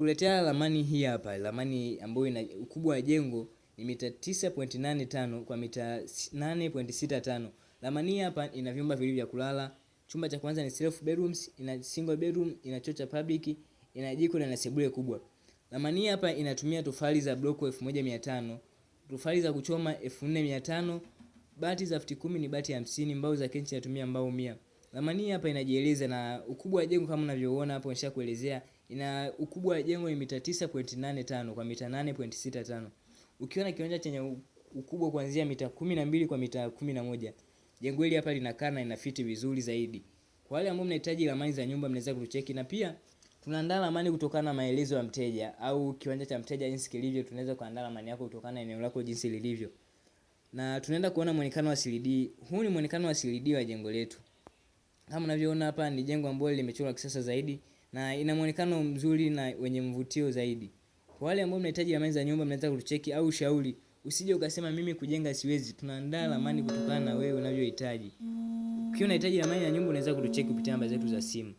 Kuletea ramani hii hapa, ramani ambayo ina ukubwa wa jengo ni mita 9.85 kwa mita 8.65. Ramani hii hapa ina vyumba viwili vya kulala. Chumba cha kwanza ni self bedrooms, ina single bedroom, ina choo cha public, ina jiko na ina sebule kubwa. Ramani hii hapa inatumia tofali za block 1500, tofali za kuchoma 4500, bati za futi 10 ni bati 50, mbao za kenchi inatumia mbao 100. Ramani hii hapa inajieleza na ukubwa wa jengo kama unavyoona hapo nishakuelezea. Ina ukubwa wa jengo ni mita 9.85 kwa mita 8.65. Ukiona kiwanja chenye ukubwa kuanzia mita 12 kwa mita 11, jengo hili hapa linakaa na inafiti vizuri zaidi. Kwa wale ambao mnahitaji ramani za nyumba mnaweza kutucheki, na pia tunaandaa ramani kutokana na maelezo ya mteja au kiwanja cha mteja jinsi kilivyo. Tunaweza kuandaa ramani yako kutokana na eneo lako jinsi lilivyo. Na tunaenda kuona muonekano wa 3D. Huu ni muonekano wa 3D wa jengo letu. Kama unavyoona hapa ni jengo ambalo limechorwa kisasa zaidi na ina muonekano mzuri na wenye mvutio zaidi. Kwa wale ambao mnahitaji ramani za nyumba mnaweza kutucheki au shauri. Usije ukasema mimi kujenga siwezi. Tunaandaa ramani kutokana na wewe unavyohitaji. Ukiwa unahitaji ramani ya nyumba unaweza kutucheki kupitia namba zetu za simu.